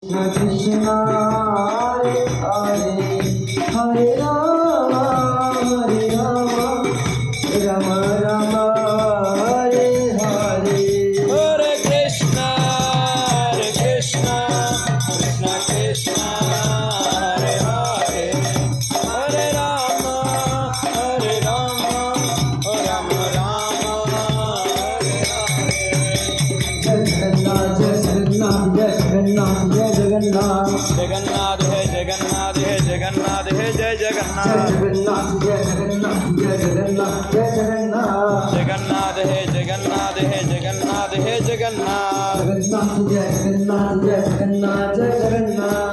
Krishna Hare Hare Hare Rama Rama Rama Hare Hare Hare Krishna Krishna Krishna Hare Hare Hare Rama Rama Rama Hare Hare Jagannath Jai Jagannath Jai Jagannath Jagannath है जय Jagannath Jagannath Jai Jagannath Jai Jagannath Jai Jagannath Jagannath है जगन्नाथ है जगन्नाथ है Jagannath Jagannath Jai Jagannath Jai Jagannath Jai Jagannath